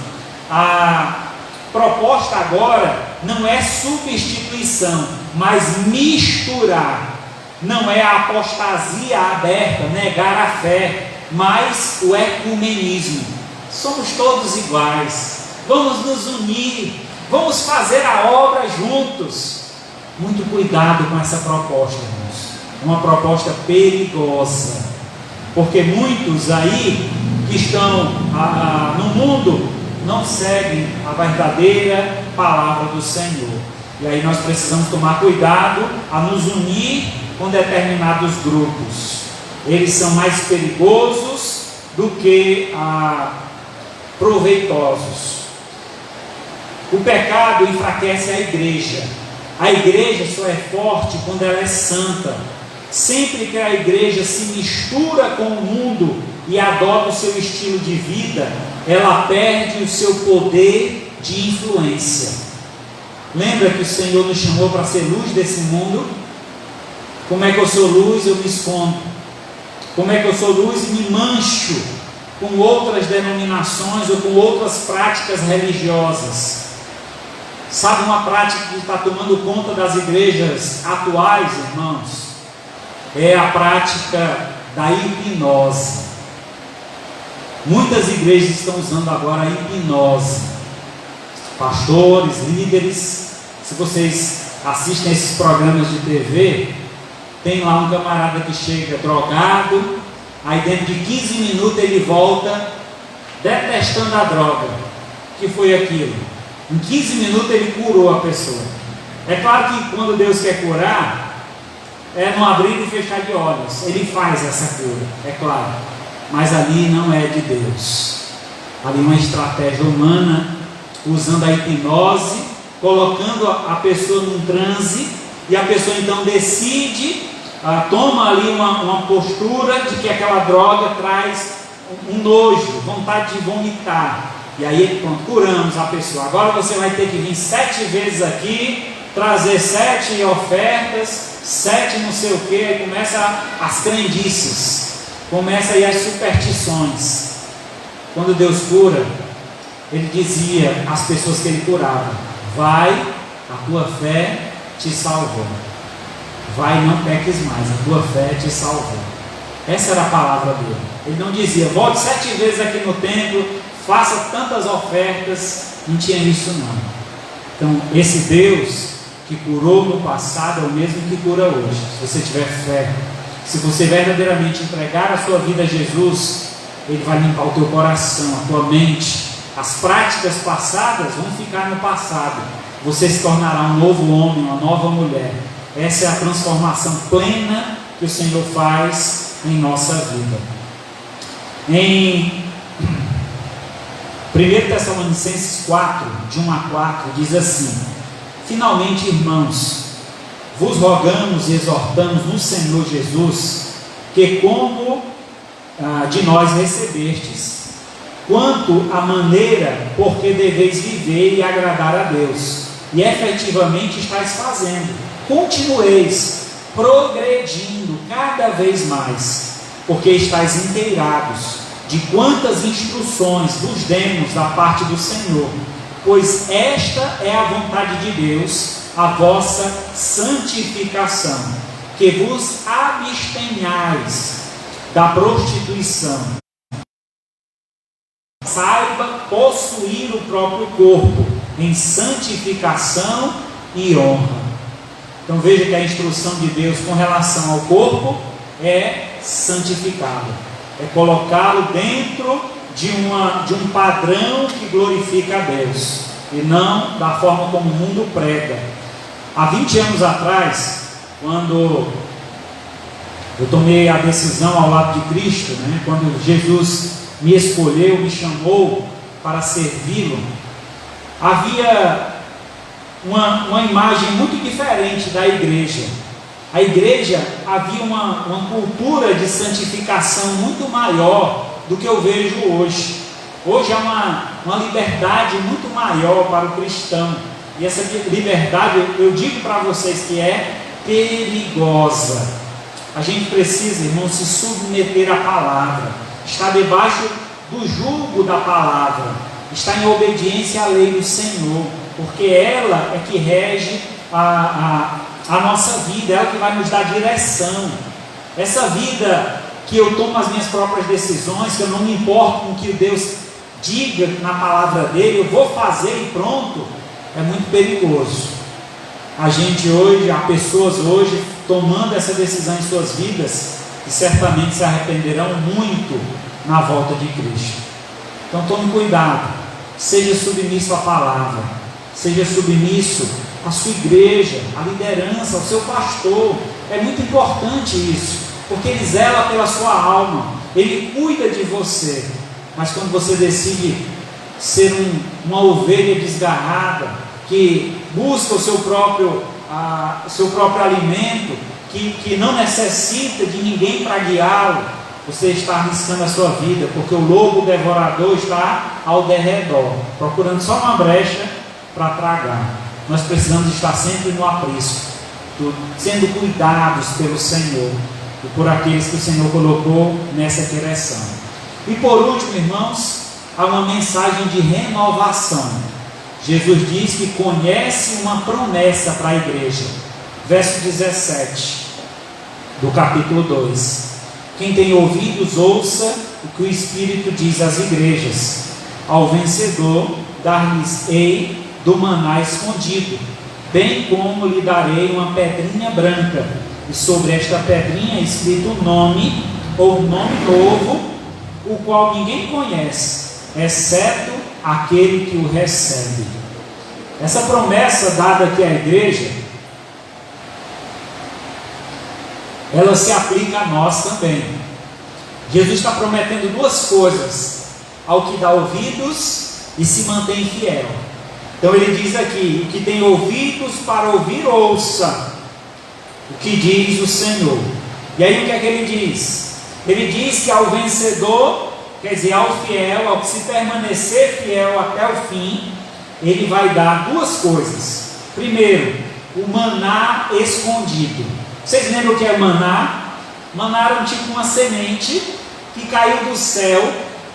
A proposta agora não é substituição, mas misturar. Não é a apostasia aberta, negar a fé, mas o ecumenismo. Somos todos iguais, vamos nos unir, vamos fazer a obra juntos. Muito cuidado com essa proposta, irmãos. Uma proposta perigosa, porque muitos aí que estão no mundo não seguem a verdadeira palavra do Senhor. E aí nós precisamos tomar cuidado a nos unir com determinados grupos. Eles são mais perigosos do que proveitosos. O pecado enfraquece a igreja. A igreja só é forte quando ela é santa. Sempre que a igreja se mistura com o mundo e adota o seu estilo de vida, ela perde o seu poder de influência. Lembra que o Senhor nos chamou para ser luz desse mundo? Como é que eu sou luz? Eu me escondo. Como é que eu sou luz e me mancho com outras denominações ou com outras práticas religiosas? Sabe uma prática que está tomando conta das igrejas atuais, irmãos? É a prática da hipnose. Muitas igrejas estão usando agora a hipnose. Pastores, líderes, se vocês assistem esses programas de TV, tem lá um camarada que chega drogado, aí dentro de 15 minutos ele volta detestando a droga. O que foi aquilo? Em 15 minutos ele curou a pessoa. É claro que quando Deus quer curar, é no abrir e fechar de olhos. Ele faz essa cura, é claro. Mas ali não é de Deus. Ali é uma estratégia humana, usando a hipnose, colocando a pessoa num transe, e a pessoa então decide, toma ali uma postura de que aquela droga traz um nojo, vontade de vomitar. E aí, pronto, curamos a pessoa. Agora você vai ter que vir 7 vezes aqui, trazer 7 ofertas, 7 não sei o que, aí começa as crendices, começa aí as superstições. Quando Deus cura, Ele dizia às pessoas que Ele curava: vai, a tua fé te salvou. Vai, não peques mais, a tua fé te salvou. Essa era a palavra dele. Ele não dizia: volte 7 vezes aqui no templo, faça tantas ofertas. Não tinha isso não. Então esse Deus que curou no passado é o mesmo que cura hoje. Se você tiver fé, se você verdadeiramente entregar a sua vida a Jesus, Ele vai limpar o teu coração, a tua mente. As práticas passadas vão ficar no passado. Você se tornará um novo homem, uma nova mulher. Essa é a transformação plena que o Senhor faz em nossa vida. Em 1 Tessalonicenses 4, de 1 a 4, diz assim: finalmente, irmãos, vos rogamos e exortamos no Senhor Jesus, que como de nós recebestes, quanto à maneira por que deveis viver e agradar a Deus, e efetivamente estáis fazendo, continueis progredindo cada vez mais, porque estáis inteirados de quantas instruções vos demos da parte do Senhor, pois esta é a vontade de Deus, a vossa santificação, que vos abstenhais da prostituição. Saiba possuir o próprio corpo em santificação e honra. Então veja que a instrução de Deus com relação ao corpo é santificá-lo, é colocá-lo dentro de um padrão que glorifica a Deus, e não da forma como o mundo prega. Há 20 anos atrás, quando eu tomei a decisão ao lado de Cristo, quando Jesus me escolheu, me chamou para servi-lo, havia uma imagem muito diferente da igreja. A igreja havia uma cultura de santificação muito maior do que eu vejo hoje. Hoje há uma liberdade muito maior para o cristão, e essa liberdade, eu digo para vocês que é perigosa. A gente precisa, irmão, se submeter à palavra, estar debaixo do jugo da palavra, estar em obediência à lei do Senhor, porque ela é que rege a nossa vida, ela que vai nos dar direção. Essa vida que eu tomo as minhas próprias decisões, que eu não me importo com o que Deus diga na palavra dele, eu vou fazer e pronto, é muito perigoso. A gente hoje, há pessoas hoje tomando essa decisão em suas vidas, que certamente se arrependerão muito na volta de Cristo. Então tome cuidado, seja submisso à palavra, seja submisso à sua igreja, à liderança, ao seu pastor. É muito importante isso, porque ele zela pela sua alma, ele cuida de você. Mas quando você decide ser uma ovelha desgarrada, que busca o seu próprio alimento, que não necessita de ninguém para guiá-lo, você está arriscando a sua vida, porque o lobo devorador está ao derredor, procurando só uma brecha para tragar. Nós precisamos estar sempre no aprisco, sendo cuidados pelo Senhor e por aqueles que o Senhor colocou nessa direção. E por último, irmãos, há uma mensagem de renovação. Jesus diz que conhece uma promessa para a igreja. Verso 17 do capítulo 2: quem tem ouvidos, ouça o que o Espírito diz às igrejas. Ao vencedor dar-lhes-ei do maná escondido, bem como lhe darei uma pedrinha branca, e sobre esta pedrinha é escrito um nome, ou nome novo, o qual ninguém conhece, exceto aquele que o recebe. Essa promessa dada aqui à igreja, ela se aplica a nós também. Jesus está prometendo duas coisas ao que dá ouvidos e se mantém fiel. Então ele diz aqui: o que tem ouvidos para ouvir, ouça o que diz o Senhor. E aí o que é que ele diz? Ele diz que ao vencedor, quer dizer, ao fiel, ao que se permanecer fiel até o fim, ele vai dar duas coisas. Primeiro, o maná escondido. Vocês lembram o que é maná? Maná era tipo uma semente que caiu do céu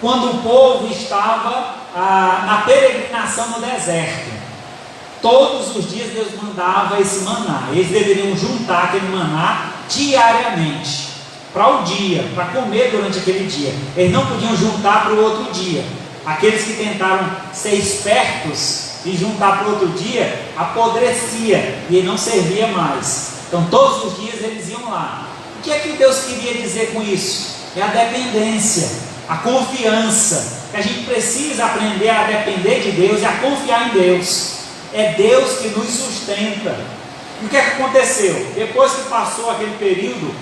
quando o povo estava na peregrinação no deserto. Todos os dias Deus mandava esse maná. Eles deveriam juntar aquele maná diariamente, para o dia, para comer durante aquele dia. Eles não podiam juntar para o outro dia. Aqueles que tentaram ser espertos e juntar para o outro dia, apodrecia e não servia mais. Então todos os dias eles iam lá. O que é que Deus queria dizer com isso? É a dependência, a confiança, que a gente precisa aprender a depender de Deus e a confiar em Deus. É Deus que nos sustenta. E o que é que aconteceu? Depois que passou aquele período,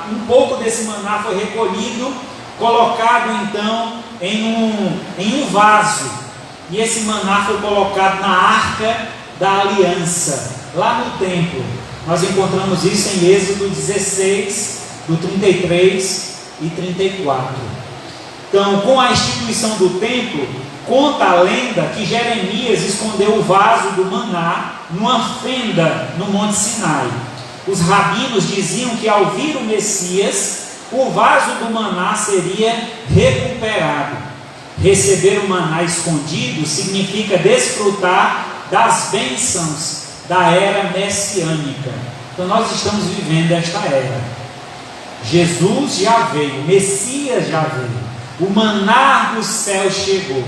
um pouco desse maná foi recolhido, colocado então em um vaso, e esse maná foi colocado na arca da aliança, lá no templo. Nós encontramos isso em Êxodo 16, do 33 e 34. Então, com a instituição do templo, conta a lenda que Jeremias escondeu o vaso do maná numa fenda no Monte Sinai. Os rabinos diziam que ao vir o Messias, o vaso do maná seria recuperado. Receber o maná escondido significa desfrutar das bênçãos da era messiânica. Então nós estamos vivendo esta era. Jesus já veio, o Messias já veio, o maná do céu chegou.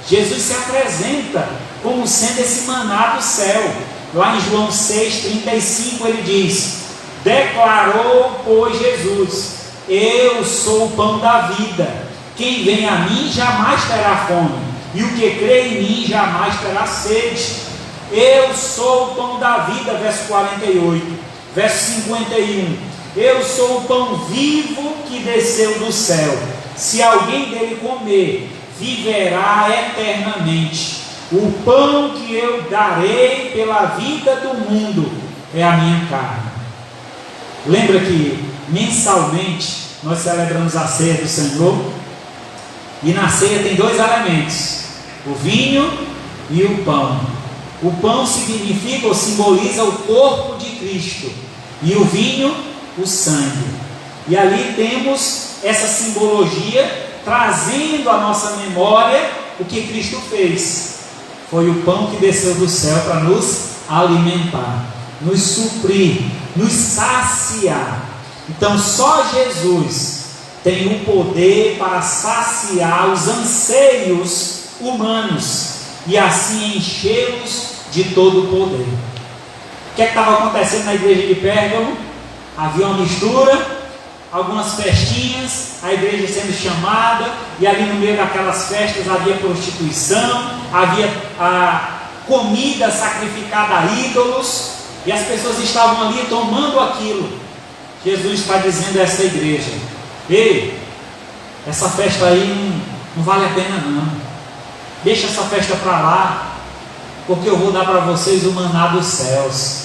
Jesus se apresenta como sendo esse maná do céu. Lá em João 6,35 ele diz: declarou, pois, Jesus: eu sou o pão da vida, quem vem a mim jamais terá fome, e o que crê em mim jamais terá sede. Eu sou o pão da vida, verso 48, verso 51, eu sou o pão vivo que desceu do céu, se alguém dele comer, viverá eternamente. O pão que eu darei pela vida do mundo é a minha carne. Lembra que mensalmente nós celebramos a ceia do Senhor, e na ceia tem dois elementos: o vinho e o pão. O pão significa ou simboliza o corpo de Cristo, e o vinho, o sangue. E ali temos essa simbologia trazendo à nossa memória o que Cristo fez. Foi o pão que desceu do céu para nos alimentar, nos suprir, nos saciar. Então só Jesus tem o poder para saciar os anseios humanos e assim enchê-los de todo o poder. O que estava acontecendo na igreja de Pérgamo? Havia uma mistura, algumas festinhas, a igreja sendo chamada, e ali no meio daquelas festas havia prostituição, havia comida sacrificada a ídolos, e as pessoas estavam ali tomando aquilo. Jesus está dizendo a essa igreja: ei, essa festa aí não vale a pena não, deixa essa festa para lá, porque eu vou dar para vocês o maná dos céus.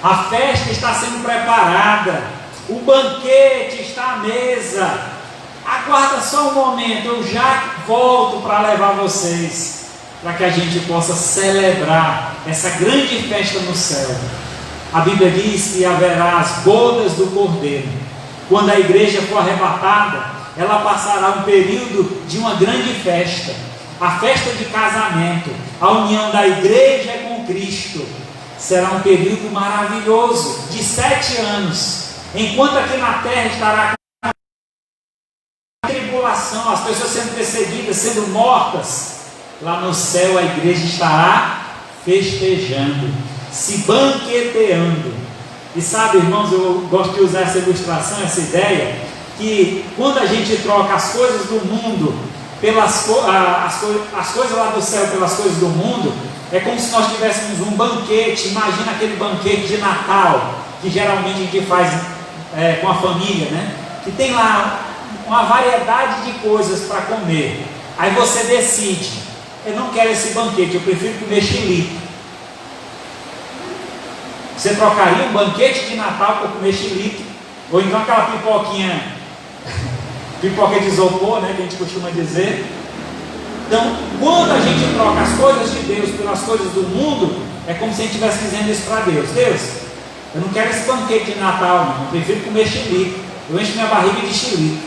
A festa está sendo preparada, o banquete está à mesa, aguarda só um momento, eu já volto para levar vocês, para que a gente possa celebrar essa grande festa no céu. A Bíblia diz que haverá as bodas do Cordeiro. Quando a igreja for arrebatada, ela passará um período de uma grande festa, a festa de casamento, a união da igreja com Cristo. Será um período maravilhoso, de 7 anos, enquanto aqui na terra estará a tribulação, as pessoas sendo perseguidas, sendo mortas. Lá no céu a igreja estará festejando, se banqueteando. E sabe, irmãos, eu gosto de usar essa ilustração, essa ideia, que quando a gente troca as coisas do mundo as coisas lá do céu pelas coisas do mundo, é como se nós tivéssemos um banquete. Imagina aquele banquete de Natal que geralmente a gente faz com a família, né? Que tem lá uma variedade de coisas para comer. Aí você decide: eu não quero esse banquete, eu prefiro comer chilique. Você trocaria um banquete de Natal por comer chilique? Ou então aquela pipoquinha pipoca de isopor, né, que a gente costuma dizer. Então, quando a gente troca as coisas de Deus pelas coisas do mundo, é como se a gente estivesse dizendo isso para Deus: Deus, eu não quero esse banquete de Natal, não. Eu prefiro comer chilique. Eu encho minha barriga de chilique.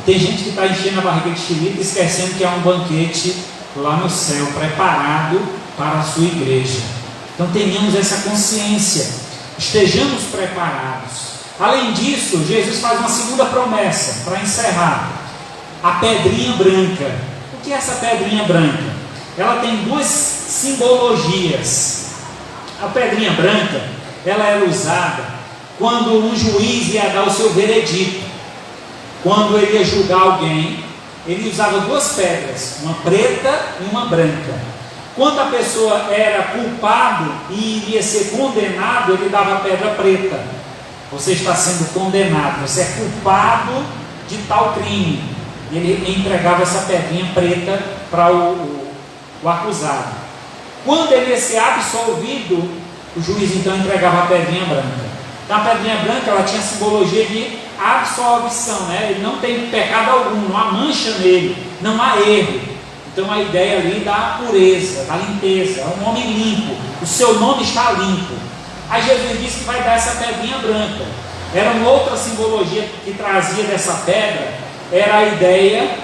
Tem gente que está enchendo a barriga de chilique, esquecendo que há um banquete lá no céu, preparado para a sua igreja. Então tenhamos essa consciência, estejamos preparados. Além disso, Jesus faz uma segunda promessa para encerrar: a pedrinha branca. O que é essa pedrinha branca? Ela tem duas simbologias. A pedrinha branca, ela era usada quando um juiz ia dar o seu veredito. Quando ele ia julgar alguém, ele usava duas pedras, uma preta e uma branca. Quando a pessoa era culpado e iria ser condenado, ele dava a pedra preta. Você está sendo condenado, você é culpado de tal crime. Ele entregava essa pedrinha preta para o acusado. Quando ele ia ser absolvido, o juiz então entregava a pedrinha branca. Então a pedrinha branca, ela tinha a simbologia de absolvição, né? Ele não tem pecado algum, não há mancha nele, não há erro. Então a ideia ali da pureza, da limpeza, é um homem limpo, o seu nome está limpo. Aí Jesus disse que vai dar essa pedrinha branca. Era uma outra simbologia que trazia dessa pedra, era a ideia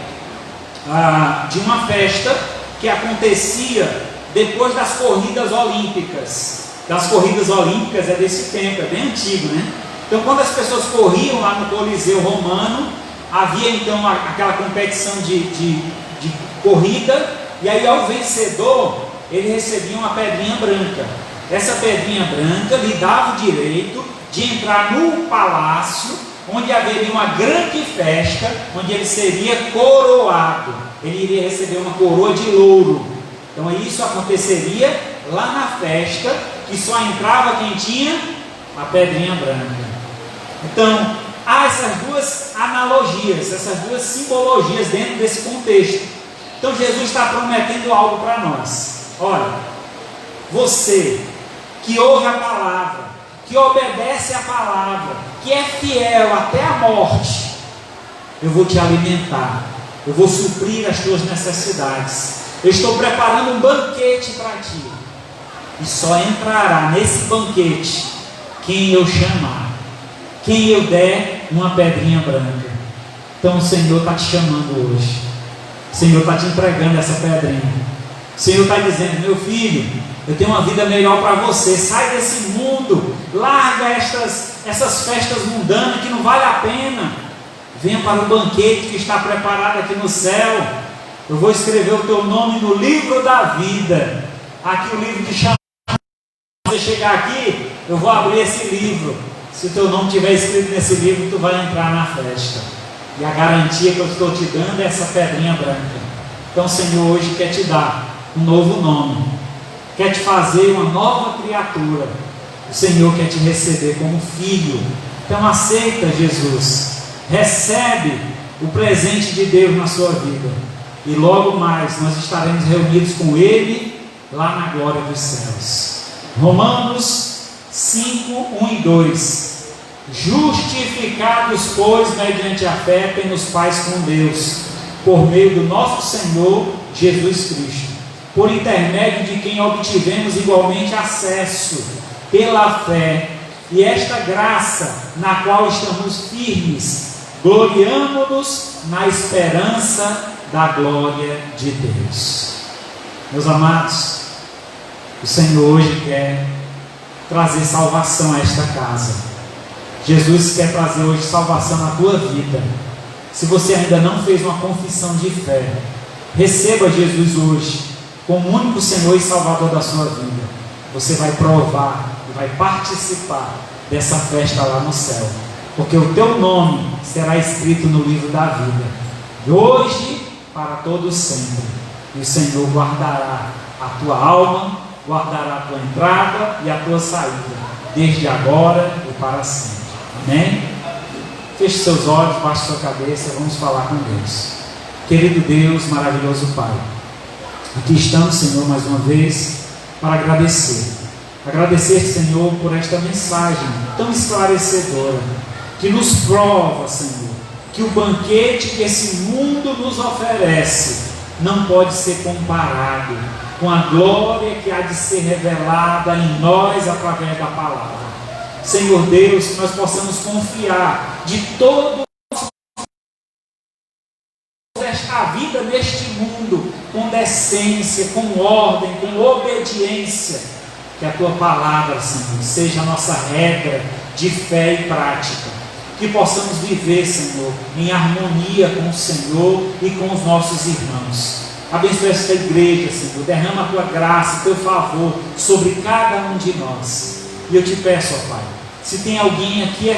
de uma festa que acontecia depois das corridas olímpicas. Das corridas olímpicas é desse tempo, é bem antigo, né? Então, quando as pessoas corriam lá no Coliseu Romano, havia então aquela competição de corrida, e aí ao vencedor, ele recebia uma pedrinha branca. Essa pedrinha branca lhe dava o direito de entrar no palácio, onde haveria uma grande festa, onde ele seria coroado. Ele iria receber uma coroa de louro. Então isso aconteceria lá na festa, que só entrava quem tinha a pedrinha branca. Então, há essas duas analogias, essas duas simbologias dentro desse contexto. Então Jesus está prometendo algo para nós. Olha, você que ouve a palavra, que obedece a palavra, que é fiel até a morte, eu vou te alimentar, eu vou suprir as tuas necessidades. Eu estou preparando um banquete para ti, e só entrará nesse banquete quem eu chamar, quem eu der uma pedrinha branca. Então o Senhor está te chamando hoje, o Senhor está te entregando essa pedrinha. O Senhor está dizendo: meu filho, eu tenho uma vida melhor para você, sai desse mundo, larga essas festas mundanas que não vale a pena, venha para o banquete que está preparado aqui no céu. Eu vou escrever o teu nome no livro da vida, aqui o livro que chama. Quando você chegar aqui, eu vou abrir esse livro. Se o teu nome estiver escrito nesse livro, tu vai entrar na festa, e a garantia que eu estou te dando é essa pedrinha branca. Então o Senhor hoje quer te dar um novo nome, quer te fazer uma nova criatura. O Senhor quer te receber como filho. Então aceita Jesus, recebe o presente de Deus na sua vida, e logo mais nós estaremos reunidos com Ele lá na glória dos céus. Romanos 5, 1 e 2. Justificados, pois, mediante a fé, temos paz com Deus, por meio do nosso Senhor Jesus Cristo, por intermédio de quem obtivemos igualmente acesso pela fé, e esta graça na qual estamos firmes, gloriamo-nos na esperança da glória de Deus. Meus amados, o Senhor hoje quer trazer salvação a esta casa. Jesus quer trazer hoje salvação na tua vida. Se você ainda não fez uma confissão de fé, receba Jesus hoje como o único Senhor e Salvador da sua vida. Você vai provar e vai participar dessa festa lá no céu, porque o teu nome será escrito no livro da vida, de hoje para todo sempre. E o Senhor guardará a tua alma, guardará a tua entrada e a tua saída, desde agora e para sempre. Amém? Feche seus olhos, baixe sua cabeça, vamos falar com Deus. Querido Deus, maravilhoso Pai, aqui estamos, Senhor, mais uma vez para agradecer, Senhor, por esta mensagem tão esclarecedora, que nos prova, Senhor, que o banquete que esse mundo nos oferece não pode ser comparado com a glória que há de ser revelada em nós através da palavra. Senhor Deus, que nós possamos confiar de todo esta vida neste mundo com decência, com ordem, com obediência. Que a tua palavra, Senhor, seja a nossa regra de fé e prática. Que possamos viver, Senhor, em harmonia com o Senhor e com os nossos irmãos. Abençoa esta igreja, Senhor. Derrama a tua graça, o teu favor sobre cada um de nós. E eu te peço, ó Pai, se tem alguém aqui